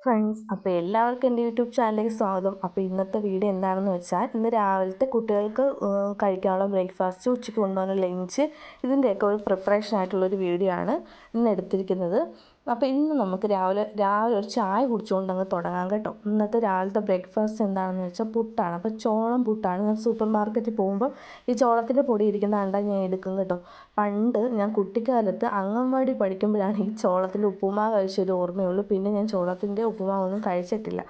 Friends, അപ്പോൾ എല്ലാവർക്കും എൻ്റെ യൂട്യൂബ് ചാനലിലേക്ക് സ്വാഗതം. അപ്പോൾ ഇന്നത്തെ വീഡിയോ എന്താണെന്ന് വെച്ചാൽ, ഇന്ന് രാവിലത്തെ കുട്ടികൾക്ക് കഴിക്കാനുള്ള ബ്രേക്ക്ഫാസ്റ്റ്, ഉച്ചയ്ക്ക് കൊണ്ടുപോകുന്ന ലഞ്ച്, ഇതിൻ്റെയൊക്കെ ഒരു പ്രിപ്പറേഷൻ ആയിട്ടുള്ളൊരു വീഡിയോ ആണ് ഇന്ന് എടുത്തിരിക്കുന്നത്. അപ്പോൾ ഇന്ന് നമുക്ക് രാവിലെ ഒരു ചായ കുടിച്ചുകൊണ്ട് അങ്ങ് തുടങ്ങാം കേട്ടോ. ഇന്നത്തെ രാവിലത്തെ ബ്രേക്ക്ഫാസ്റ്റ് എന്താണെന്ന് വെച്ചാൽ പുട്ടാണ്. അപ്പോൾ ചോളം പുട്ടാണ്. ഞാൻ സൂപ്പർ മാർക്കറ്റിൽ പോകുമ്പോൾ ഈ ചോളത്തിൻ്റെ പൊടി ഇരിക്കുന്ന കണ്ടാൽ ഞാൻ എടുക്കും കേട്ടോ. പണ്ട് ഞാൻ കുട്ടിക്കാലത്ത് അംഗൻവാടി പഠിക്കുമ്പോഴാണ് ഈ ചോളത്തിൻ്റെ ഉപ്പുമാവ് കഴിച്ചൊരു ഓർമ്മയുള്ളൂ. പിന്നെ ഞാൻ ചോളത്തിൻ്റെ ഉപ്പുമാവൊന്നും കഴിച്ചിട്ടില്ല.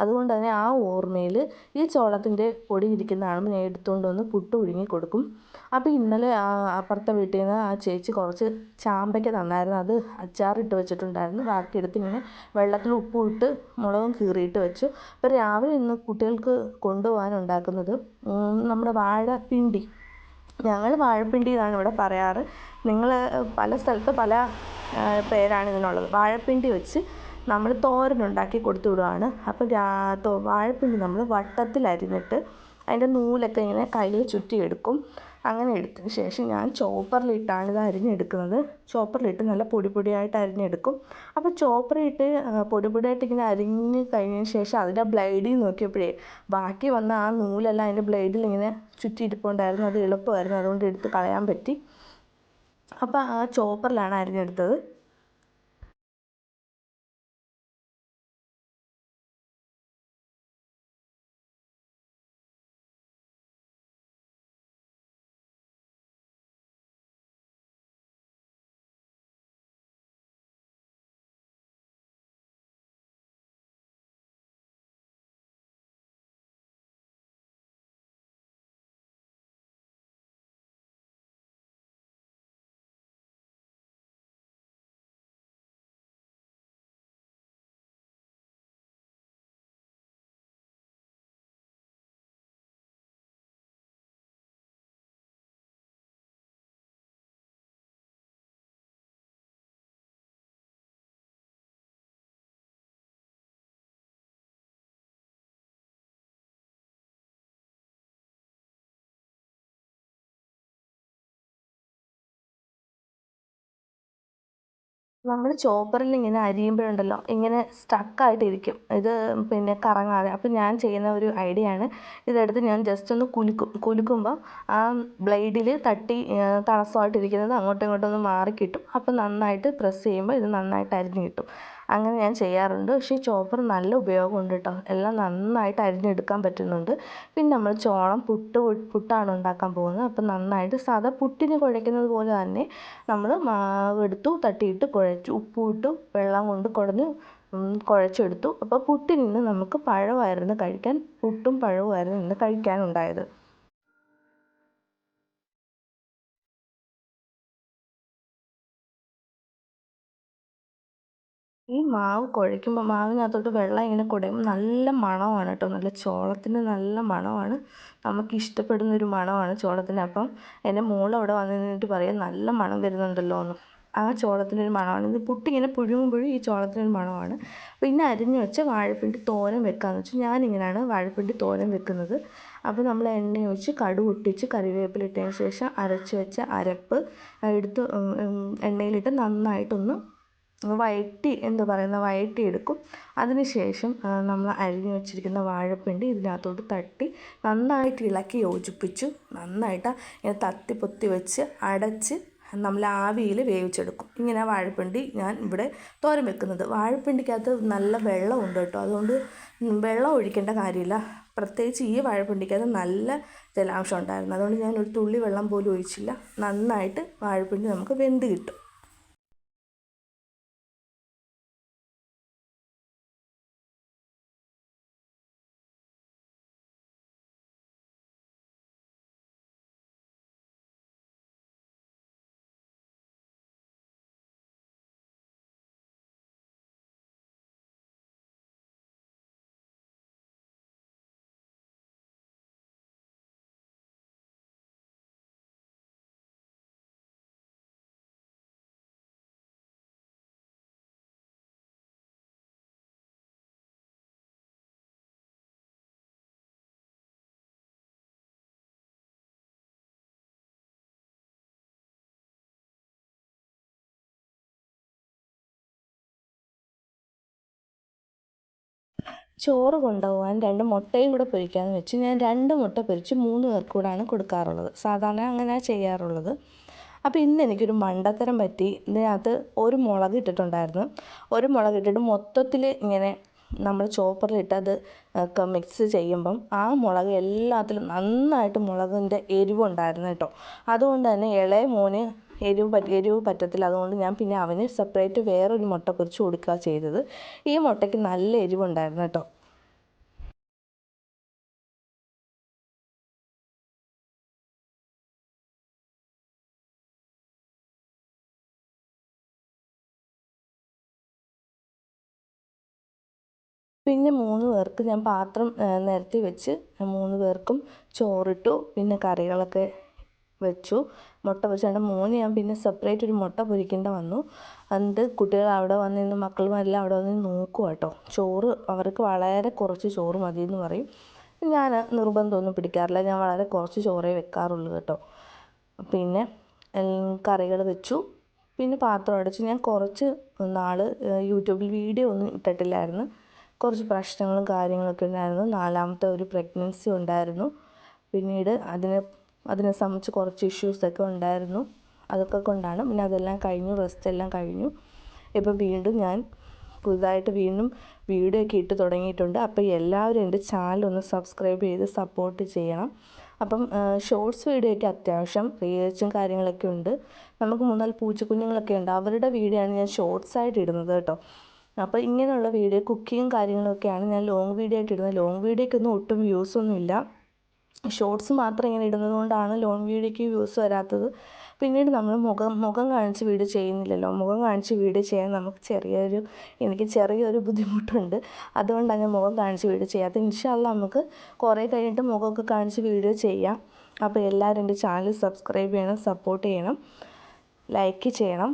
അതുകൊണ്ട് തന്നെ ആ ഓർമ്മയിൽ ഈ ചോളത്തിൻ്റെ പൊടി ഇരിക്കുന്ന കാണുമ്പോൾ ഞാൻ എടുത്തുകൊണ്ട് വന്ന് പുട്ട് പുഴുങ്ങി കൊടുക്കും. അപ്പോൾ ഇന്നലെ അപ്പുറത്തെ വീട്ടിൽ നിന്ന് ആ ചേച്ചി കുറച്ച് ചാമ്പയ്ക്ക തന്നായിരുന്നു. അത് അച്ചാറിട്ട് വെച്ചിട്ടുണ്ടായിരുന്നു. ബാക്കി എടുത്ത് ഇങ്ങനെ വെള്ളത്തിൽ ഉപ്പും ഇട്ട് മുളകും കീറിയിട്ട് വെച്ചു. അപ്പോൾ രാവിലെ ഇന്ന് കുട്ടികൾക്ക് കൊണ്ടുപോകാൻ ഉണ്ടാക്കുന്നത് നമ്മുടെ വാഴപ്പിണ്ടി. ഞങ്ങൾ വാഴപ്പിണ്ടി എന്നാണ് ഇവിടെ പറയാറ്. നിങ്ങൾ പല സ്ഥലത്ത് പല പേരാണ് ഇതിനുള്ളത്. വാഴപ്പിണ്ടി വെച്ച് നമ്മൾ തോരനുണ്ടാക്കി കൊടുത്തു വിടുവാണ്. അപ്പോൾ വാഴപ്പിണ്ടി നമ്മൾ വട്ടത്തിൽ അരിഞ്ഞിട്ട് അതിൻ്റെ നൂലൊക്കെ ഇങ്ങനെ കയ്യിൽ ചുറ്റിയെടുക്കും. അങ്ങനെ എടുത്തതിന് ശേഷം ഞാൻ ചോപ്പറിലിട്ടാണ് ഇത് അരിഞ്ഞെടുക്കുന്നത്. ചോപ്പറിലിട്ട് നല്ല പൊടിയായിട്ട് അരിഞ്ഞെടുക്കും. അപ്പോൾ ചോപ്പറിലിട്ട് പൊടിയായിട്ട് ഇങ്ങനെ അരിഞ്ഞ് കഴിഞ്ഞതിന് ശേഷം അതിൻ്റെ ബ്ലേഡിൽ നോക്കിയപ്പോഴേ ബാക്കി വന്ന ആ നൂലെല്ലാം അതിൻ്റെ ബ്ലേഡിൽ ഇങ്ങനെ ചുറ്റിയിരിപ്പുണ്ടായിരുന്നു. അത് എളുപ്പമായിരുന്നു, അതുകൊണ്ട് എടുത്ത് കളയാൻ പറ്റി. അപ്പോൾ ആ ചോപ്പറിലാണ് അരിഞ്ഞെടുത്തത്. നമ്മൾ ചോപ്പറിൽ ഇങ്ങനെ അരിയുമ്പോഴുണ്ടല്ലോ ഇങ്ങനെ സ്റ്റക്കായിട്ടിരിക്കും ഇത്, പിന്നെ കറങ്ങാതെ. അപ്പോൾ ഞാൻ ചെയ്യുന്ന ഒരു ഐഡിയ ആണ്, ഇതെടുത്ത് ഞാൻ ജസ്റ്റ് ഒന്ന് കുലുക്കുമ്പോൾ ആ ബ്ലേഡിൽ തട്ടി തടസ്സമായിട്ടിരിക്കുന്നത് അങ്ങോട്ടും ഇങ്ങോട്ടും ഒന്ന് മാറി കിട്ടും. അപ്പോൾ നന്നായിട്ട് പ്രസ് ചെയ്യുമ്പോൾ ഇത് നന്നായിട്ട് അരിഞ്ഞ് കിട്ടും. അങ്ങനെ ഞാൻ ചെയ്യാറുണ്ട്. പക്ഷേ ഈ ചോപ്പർ നല്ല ഉപയോഗമുണ്ട് കേട്ടോ. എല്ലാം നന്നായിട്ട് അരിഞ്ഞെടുക്കാൻ പറ്റുന്നുണ്ട്. പിന്നെ നമ്മൾ ചോളം പുട്ടാണ് ഉണ്ടാക്കാൻ പോകുന്നത്. അപ്പോൾ നന്നായിട്ട് സാധാ പുട്ടിന് കുഴയ്ക്കുന്നത് പോലെ തന്നെ നമ്മൾ മാവ് എടുത്തു, തട്ടിയിട്ട് കുഴച്ചു, ഉപ്പും ഇട്ടു, വെള്ളം കൊണ്ട് കുഴച്ചെടുത്തു. അപ്പോൾ പുട്ടിൽ നിന്ന് നമുക്ക് പഴമായിരുന്നു കഴിക്കാൻ, പുട്ടും പഴവുമായിരുന്നു ഇന്ന് കഴിക്കാനുണ്ടായത്. ഈ മാവ് കുഴയ്ക്കുമ്പോൾ മാവിനകത്തോട്ട് വെള്ളം ഇങ്ങനെ കുടയുമ്പോൾ നല്ല മണമാണ് കേട്ടോ. നല്ല ചോളത്തിന് നല്ല മണമാണ്. നമുക്ക് ഇഷ്ടപ്പെടുന്ന ഒരു മണമാണ് ചോളത്തിന്. അപ്പം എൻ്റെ മോൾ അവിടെ വന്ന് നിന്നിട്ട് പറയും, നല്ല മണം വരുന്നുണ്ടല്ലോ എന്ന്. ആ ചോളത്തിൻ്റെ ഒരു മണമാണ്. ഇത് പുട്ടിങ്ങനെ പുഴുങ്ങുമ്പോഴും ഈ ചോളത്തിനൊരു മണമാണ്. പിന്നെ അരിഞ്ഞു വെച്ച വാഴപ്പിണ്ടി തോരൻ വെക്കാമെന്ന് വെച്ചാൽ ഞാനിങ്ങനെയാണ് വാഴപ്പിണ്ടി തോരൻ വെക്കുന്നത്. അപ്പോൾ നമ്മൾ എണ്ണ ഒഴിച്ച് കടുക് പൊട്ടിച്ച് കറിവേപ്പില ഇട്ടതിന് ശേഷം അരച്ച് വെച്ച അരപ്പ് എടുത്ത് എണ്ണയിലിട്ട് നന്നായിട്ടൊന്ന് വഴറ്റിയെടുക്കും. അതിന് ശേഷം നമ്മൾ അരിഞ്ഞു വെച്ചിരിക്കുന്ന വാഴപ്പിണ്ടി ഇതിനകത്തോട്ട് തട്ടി നന്നായിട്ട് ഇളക്കി യോജിപ്പിച്ചു നന്നായിട്ട് ഇങ്ങനെ തത്തി പൊത്തി വെച്ച് അടച്ച് നമ്മൾ ആവിയിൽ വേവിച്ചെടുക്കും. ഇങ്ങനെ വാഴപ്പിണ്ടി ഞാൻ ഇവിടെ തോരൻ വെക്കുന്നത്. വാഴപ്പിണ്ടിക്കകത്ത് നല്ല വെള്ളമുണ്ട് കേട്ടോ. അതുകൊണ്ട് വെള്ളം ഒഴിക്കേണ്ട കാര്യമില്ല. പ്രത്യേകിച്ച് ഈ വാഴപ്പിണ്ടിക്കകത്ത് നല്ല ജലാംശം ഉണ്ടായിരുന്നു. അതുകൊണ്ട് ഞാൻ ഒരു തുള്ളി വെള്ളം പോലും ഒഴിച്ചില്ല. നന്നായിട്ട് വാഴപ്പിണ്ടി നമുക്ക് വെന്ത് കിട്ടും. ചോറ് കൊണ്ടുപോകാൻ 2 മുട്ടയും കൂടെ പൊരിക്കാമെന്ന് വെച്ച് ഞാൻ 2 മുട്ട പൊരിച്ച് 3 പേർക്ക് കൂടാണ് കൊടുക്കാറുള്ളത്. സാധാരണ അങ്ങനെയാണ് ചെയ്യാറുള്ളത്. അപ്പോൾ ഇന്ന് എനിക്കൊരു മണ്ടത്തരം പറ്റി. ഇതിനകത്ത് ഒരു മുളക് ഇട്ടിട്ടുണ്ടായിരുന്നു. ഒരു മുളക് ഇട്ടിട്ട് മൊത്തത്തിൽ ഇങ്ങനെ നമ്മൾ ചോപ്പറിലിട്ട് അത് മിക്സ് ചെയ്യുമ്പം ആ മുളക് എല്ലാത്തിലും നന്നായിട്ട് മുളകിൻ്റെ എരിവുണ്ടായിരുന്നു കേട്ടോ. അതുകൊണ്ട് തന്നെ ഇളയ മോന് എരിവ് പറ്റത്തില്ല. അതുകൊണ്ട് ഞാൻ പിന്നെ അവന് സെപ്പറേറ്റ് വേറൊരു മുട്ട പൊരിച്ച് കൊടുക്കുക ചെയ്തത്. ഈ മുട്ടയ്ക്ക് നല്ല എരിവുണ്ടായിരുന്നു കേട്ടോ. പിന്നെ 3 പേർക്ക് ഞാൻ പാത്രം നിരത്തി വെച്ച് 3 പേർക്കും ചോറിട്ടു. പിന്നെ കറികളൊക്കെ വെച്ചു. മുട്ട പൊരിച്ചാണ്ട് മോന് ഞാൻ പിന്നെ സെപ്പറേറ്റ് ഒരു മുട്ട പൊരിക്കേണ്ട വന്നു. എന്നിട്ട് കുട്ടികൾ അവിടെ വന്നിരുന്ന് മക്കളുമെല്ലാം അവിടെ വന്ന് നോക്കുക കേട്ടോ. ചോറ് അവർക്ക് വളരെ കുറച്ച് ചോറ് മതിയെന്ന് പറയും. ഞാൻ നിർബന്ധമൊന്നും പിടിക്കാറില്ല. ഞാൻ വളരെ കുറച്ച് ചോറേ വെക്കാറുള്ളൂ കേട്ടോ. പിന്നെ കറികൾ വെച്ചു. പിന്നെ പാത്രം അടച്ചു. ഞാൻ കുറച്ച് നാൾ യൂട്യൂബിൽ വീഡിയോ ഒന്നും ഇട്ടിട്ടില്ലായിരുന്നു. കുറച്ച് പ്രശ്നങ്ങളും കാര്യങ്ങളൊക്കെ ഉണ്ടായിരുന്നു. 4ാമത്തെ ഒരു പ്രഗ്നൻസി ഉണ്ടായിരുന്നു. പിന്നീട് അതിനെ സംബന്ധിച്ച് കുറച്ച് ഇഷ്യൂസൊക്കെ ഉണ്ടായിരുന്നു. അതൊക്കെ കൊണ്ടാണ്. പിന്നെ അതെല്ലാം കഴിഞ്ഞു, റെസ്റ്റ് എല്ലാം കഴിഞ്ഞു. ഇപ്പോൾ വീണ്ടും ഞാൻ പുതുതായിട്ട് വീണ്ടും വീഡിയോ ഒക്കെ ഇട്ട് തുടങ്ങിയിട്ടുണ്ട്. അപ്പോൾ എല്ലാവരും എൻ്റെ ചാനലൊന്ന് സബ്സ്ക്രൈബ് ചെയ്ത് സപ്പോർട്ട് ചെയ്യണം. അപ്പം ഷോർട്സ് വീഡിയോ ഒക്കെ അത്യാവശ്യം റീച്ചും കാര്യങ്ങളൊക്കെ ഉണ്ട്. നമുക്ക് 3-4 പൂച്ചക്കുഞ്ഞുങ്ങളൊക്കെ ഉണ്ട്. അവരുടെ വീഡിയോ ആണ് ഞാൻ ഷോർട്സ് ആയിട്ട് ഇടുന്നത് കേട്ടോ. അപ്പോൾ ഇങ്ങനെയുള്ള വീഡിയോ കുക്കിങ്ങും കാര്യങ്ങളൊക്കെയാണ് ഞാൻ ലോങ് വീഡിയോ ആയിട്ട് ഇടുന്നത്. ലോങ് വീഡിയോയ്ക്കൊന്നും ഒട്ടും വ്യൂസൊന്നുമില്ല. ഷോർട്സ് മാത്രം ഇങ്ങനെ ഇടുന്നത് കൊണ്ടാണ് ലോങ് വീഡിയോയ്ക്ക് വ്യൂസ് വരാത്തത്. പിന്നീട് നമ്മൾ മുഖം കാണിച്ച് വീഡിയോ ചെയ്യുന്നില്ലല്ലോ. മുഖം കാണിച്ച് വീഡിയോ ചെയ്യാൻ എനിക്ക് ചെറിയൊരു ബുദ്ധിമുട്ടുണ്ട്. അതുകൊണ്ടാണ് ഞാൻ മുഖം കാണിച്ച് വീഡിയോ ചെയ്യാത്തത്. ഇൻഷാ അല്ലാഹ് നമുക്ക് കുറേ കഴിഞ്ഞിട്ട് മുഖമൊക്കെ കാണിച്ച് വീഡിയോ ചെയ്യാം. അപ്പോൾ എല്ലാവരും എൻ്റെ ചാനൽ സബ്സ്ക്രൈബ് ചെയ്യണം, സപ്പോർട്ട് ചെയ്യണം, ലൈക്ക് ചെയ്യണം.